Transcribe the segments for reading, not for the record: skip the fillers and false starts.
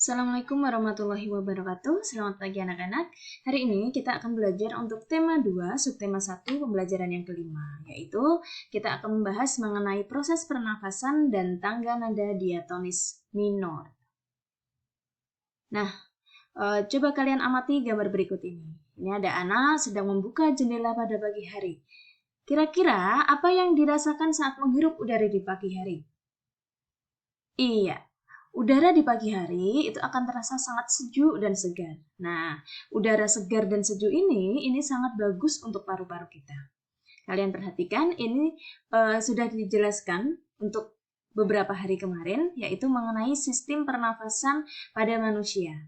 Assalamualaikum warahmatullahi wabarakatuh. Selamat pagi anak-anak. Hari ini kita akan belajar untuk tema 2, subtema 1, pembelajaran yang kelima, yaitu kita akan membahas mengenai proses pernafasan dan tangga nada diatonis minor. Nah, coba kalian amati gambar berikut ini. Ini ada anak sedang membuka jendela pada pagi hari. Kira-kira apa yang dirasakan saat menghirup udara di pagi hari? Iya, udara di pagi hari itu akan terasa sangat sejuk dan segar. Nah, udara segar dan sejuk ini sangat bagus untuk paru-paru kita. Kalian perhatikan, ini sudah dijelaskan untuk beberapa hari kemarin, yaitu mengenai sistem pernafasan pada manusia.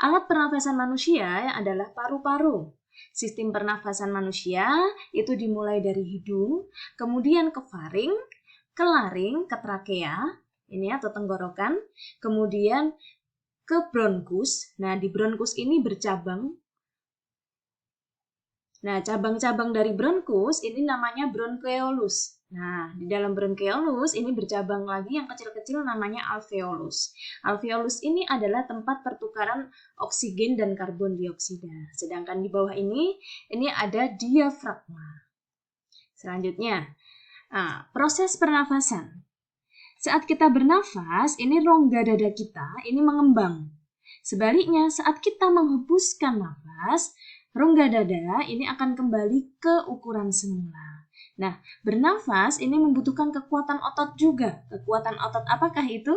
Alat pernafasan manusia adalah paru-paru. Sistem pernafasan manusia itu dimulai dari hidung, kemudian ke faring, ke laring, ke trakea, ini atau tenggorokan, kemudian ke bronkus. Nah, di bronkus ini bercabang. Nah, cabang-cabang dari bronkus ini namanya bronkeolus. Nah, di dalam bronkeolus ini bercabang lagi yang kecil-kecil namanya alveolus. Alveolus ini adalah tempat pertukaran oksigen dan karbon dioksida. Sedangkan di bawah ini ada diafragma. Selanjutnya, proses pernafasan. Saat kita bernafas, ini rongga dada kita ini mengembang. Sebaliknya, saat kita menghembuskan nafas, rongga dada ini akan kembali ke ukuran semula. Nah, bernafas ini membutuhkan kekuatan otot juga. Kekuatan otot apakah itu?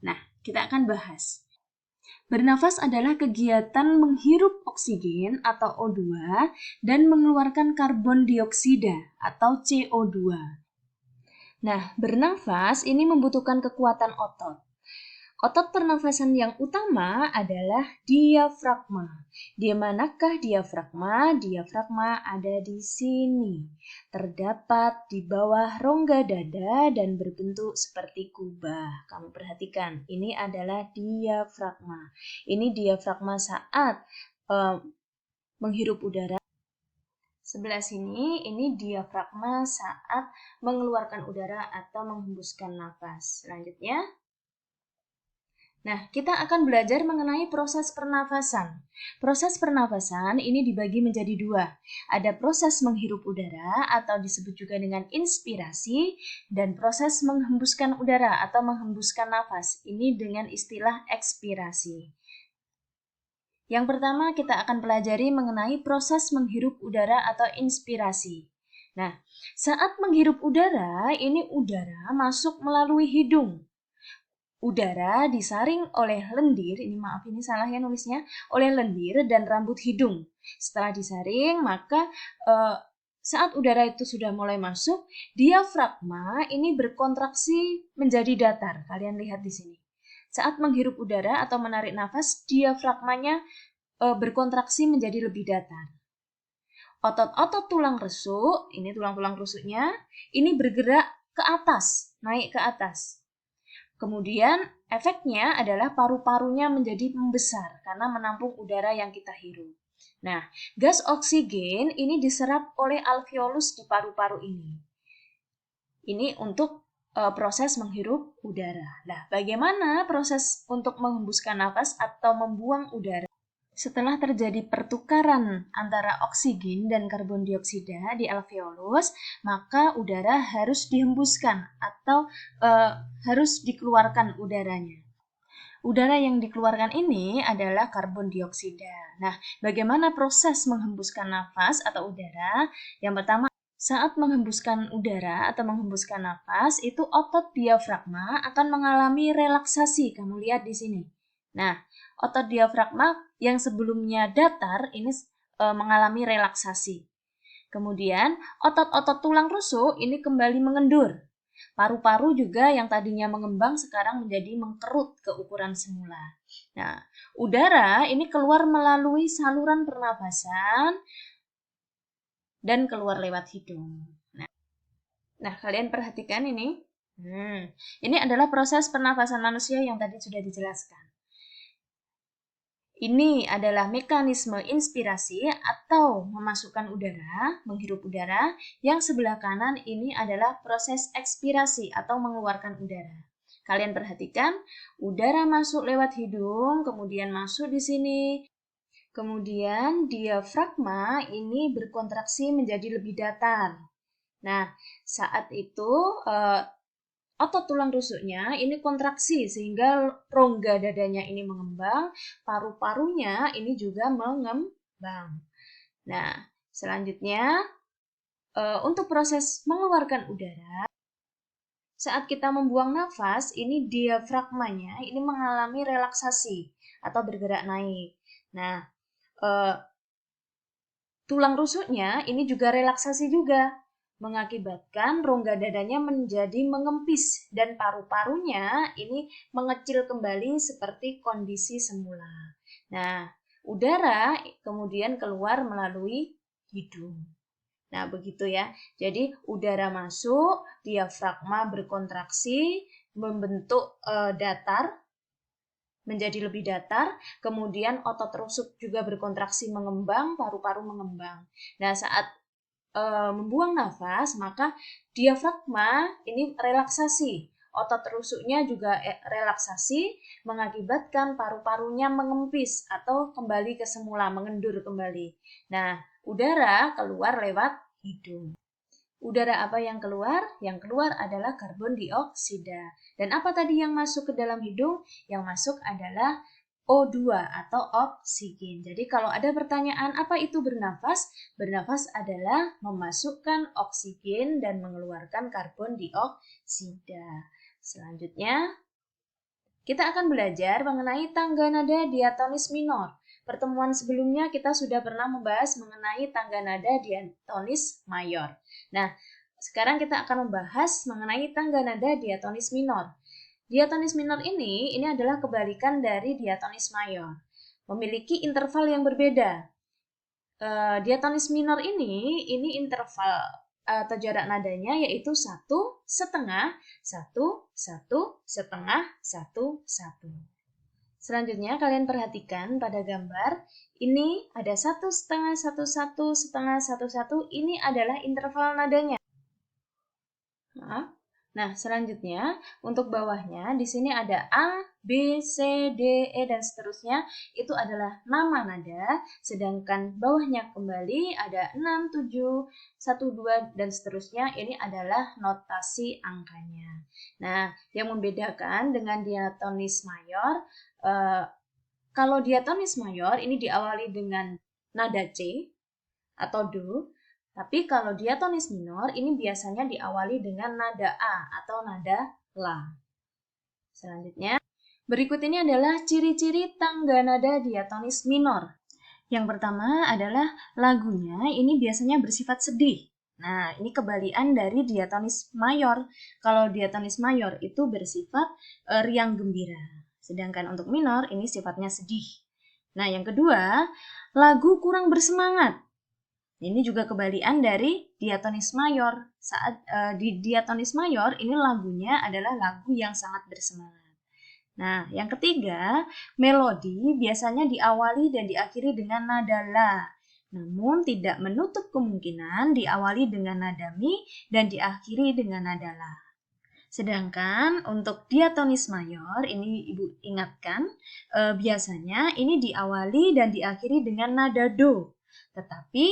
Nah, kita akan bahas. Bernafas adalah kegiatan menghirup oksigen atau O2 dan mengeluarkan karbon dioksida atau CO2. Nah, bernafas ini membutuhkan kekuatan otot. Otot pernafasan yang utama adalah diafragma. Di manakah diafragma? Diafragma ada di sini. Terdapat di bawah rongga dada dan berbentuk seperti kubah. Kamu perhatikan, ini adalah diafragma. Ini diafragma saat menghirup udara. Sebelah sini, ini diafragma saat mengeluarkan udara atau menghembuskan nafas. Selanjutnya, nah, kita akan belajar mengenai proses pernafasan. Proses pernafasan ini dibagi menjadi dua. Ada proses menghirup udara atau disebut juga dengan inspirasi, dan proses menghembuskan udara atau menghembuskan nafas. Ini dengan istilah ekspirasi. Yang pertama, kita akan pelajari mengenai proses menghirup udara atau inspirasi. Nah, saat menghirup udara, ini udara masuk melalui hidung. Udara disaring oleh lendir, ini salah ya nulisnya, oleh lendir dan rambut hidung. Setelah disaring, maka saat udara itu sudah mulai masuk, diafragma ini berkontraksi menjadi datar. Kalian lihat di sini. Saat menghirup udara atau menarik nafas, diafragmanya berkontraksi menjadi lebih datar. Otot-otot tulang rusuk, ini tulang-tulang rusuknya, ini bergerak ke atas, naik ke atas. Kemudian efeknya adalah paru-parunya menjadi membesar karena menampung udara yang kita hirup. Nah, gas oksigen ini diserap oleh alveolus di paru-paru ini. Ini untuk proses menghirup udara. Nah, bagaimana proses untuk menghembuskan nafas atau membuang udara? Setelah terjadi pertukaran antara oksigen dan karbon dioksida di alveolus, maka udara harus dihembuskan atau harus dikeluarkan udaranya. Udara yang dikeluarkan ini adalah karbon dioksida. Nah, bagaimana proses menghembuskan nafas atau udara? Yang pertama, saat menghembuskan udara atau menghembuskan nafas, itu otot diafragma akan mengalami relaksasi. Kamu lihat di sini. Nah, otot diafragma yang sebelumnya datar ini mengalami relaksasi. Kemudian, otot-otot tulang rusuk ini kembali mengendur. Paru-paru juga yang tadinya mengembang sekarang menjadi mengkerut ke ukuran semula. Nah, udara ini keluar melalui saluran pernafasan dan keluar lewat hidung. Nah, kalian perhatikan ini. Ini adalah proses pernafasan manusia yang tadi sudah dijelaskan. Ini adalah mekanisme inspirasi atau memasukkan udara, menghirup udara. Yang sebelah kanan ini adalah proses ekspirasi atau mengeluarkan udara. Kalian perhatikan, udara masuk lewat hidung, kemudian masuk di sini. Kemudian diafragma ini berkontraksi menjadi lebih datar. Nah, saat itu otot tulang rusuknya ini kontraksi sehingga rongga dadanya ini mengembang, paru-parunya ini juga mengembang. Nah, selanjutnya untuk proses mengeluarkan udara, saat kita membuang nafas, ini diafragmanya ini mengalami relaksasi atau bergerak naik. Nah, tulang rusuknya ini juga relaksasi juga, mengakibatkan rongga dadanya menjadi mengempis dan paru-parunya ini mengecil kembali seperti kondisi semula. Nah, udara kemudian keluar melalui hidung. Nah, begitu ya. Jadi, udara masuk, diafragma berkontraksi, membentuk datar, menjadi lebih datar, kemudian otot rusuk juga berkontraksi mengembang, paru-paru mengembang. Nah, saat membuang nafas, maka diafragma ini relaksasi. Otot rusuknya juga relaksasi, mengakibatkan paru-parunya mengempis atau kembali ke semula, mengendur kembali. Nah, udara keluar lewat hidung. Udara apa yang keluar? Yang keluar adalah karbon dioksida. Dan apa tadi yang masuk ke dalam hidung? Yang masuk adalah O2 atau oksigen. Jadi kalau ada pertanyaan apa itu bernafas? Bernafas adalah memasukkan oksigen dan mengeluarkan karbon dioksida. Selanjutnya, kita akan belajar mengenai tangga nada diatonis minor. Pertemuan sebelumnya kita sudah pernah membahas mengenai tangga nada diatonis mayor. Nah, sekarang kita akan membahas mengenai tangga nada diatonis minor. Diatonis minor ini adalah kebalikan dari diatonis mayor. Memiliki interval yang berbeda. Diatonis minor ini interval atau jarak nadanya yaitu 1,5, 1, 1, setengah, 1, 1. Selanjutnya kalian perhatikan pada gambar, ini ada 1,5, 1, 1, setengah, 1, 1, ini adalah interval nadanya. Nah, selanjutnya untuk bawahnya di sini ada A, B, C, D, E dan seterusnya itu adalah nama nada, sedangkan bawahnya kembali ada 6, 7, 1, 2 dan seterusnya ini adalah notasi angkanya. Nah, yang membedakan dengan diatonis mayor, kalau diatonis mayor ini diawali dengan nada C atau Do. Tapi kalau diatonis minor ini biasanya diawali dengan nada A atau nada La. Selanjutnya, berikut ini adalah ciri-ciri tangga nada diatonis minor. Yang pertama adalah lagunya ini biasanya bersifat sedih. Nah, ini kebalikan dari diatonis mayor. Kalau diatonis mayor itu bersifat riang gembira. Sedangkan untuk minor ini sifatnya sedih. Nah, yang kedua, lagu kurang bersemangat. Ini juga kebalikan dari diatonis mayor. Saat di diatonis mayor ini lagunya adalah lagu yang sangat bersemangat. Nah, yang ketiga, melodi biasanya diawali dan diakhiri dengan nada la. Namun tidak menutup kemungkinan diawali dengan nada mi dan diakhiri dengan nada la. Sedangkan untuk diatonis mayor, ini Ibu ingatkan, biasanya ini diawali dan diakhiri dengan nada do. Tetapi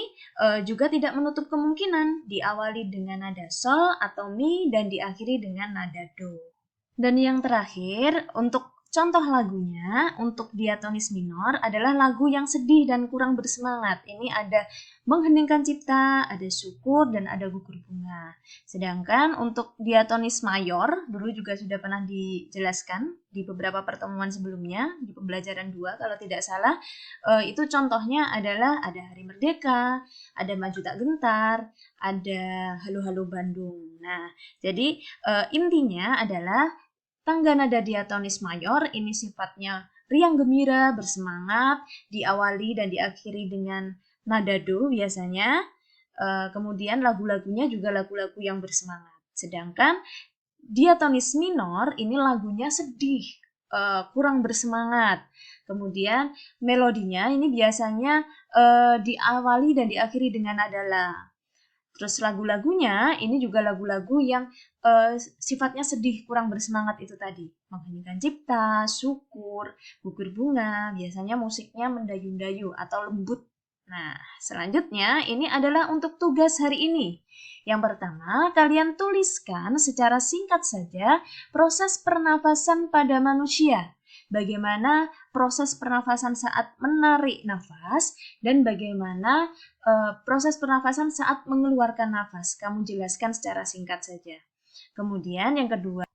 juga tidak menutup kemungkinan diawali dengan nada sol atau mi dan diakhiri dengan nada do. Dan yang terakhir, untuk contoh lagunya, untuk diatonis minor adalah lagu yang sedih dan kurang bersemangat. Ini ada mengheningkan cipta, ada syukur, dan ada gugur bunga. Sedangkan untuk diatonis mayor, dulu juga sudah pernah dijelaskan di beberapa pertemuan sebelumnya, di pembelajaran 2 kalau tidak salah, itu contohnya adalah ada Hari Merdeka, ada Maju Tak Gentar, ada Halo Halo Bandung. Nah, jadi intinya adalah tangga nada diatonis mayor ini sifatnya riang gembira, bersemangat, diawali dan diakhiri dengan nada do biasanya. Kemudian lagu-lagunya juga lagu-lagu yang bersemangat. Sedangkan diatonis minor ini lagunya sedih, kurang bersemangat. Kemudian melodinya ini biasanya diawali dan diakhiri dengan nada la. Terus lagu-lagunya ini juga lagu-lagu yang sifatnya sedih, kurang bersemangat itu tadi. Mengheningkan cipta, syukur, gugur bunga, biasanya musiknya mendayu-dayu atau lembut. Nah, selanjutnya ini adalah untuk tugas hari ini. Yang pertama, kalian tuliskan secara singkat saja proses pernafasan pada manusia. Bagaimana proses pernafasan saat menarik nafas dan bagaimana proses pernafasan saat mengeluarkan nafas. Kamu jelaskan secara singkat saja. Kemudian yang kedua,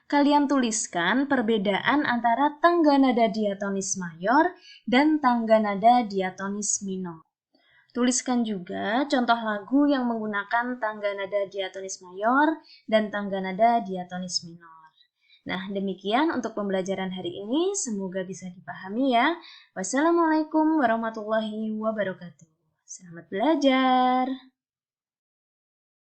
kalian tuliskan perbedaan antara tangga nada diatonis mayor dan tangga nada diatonis minor. Tuliskan juga contoh lagu yang menggunakan tangga nada diatonis mayor dan tangga nada diatonis minor. Nah, demikian untuk pembelajaran hari ini. Semoga bisa dipahami ya. Wassalamualaikum warahmatullahi wabarakatuh. Selamat belajar.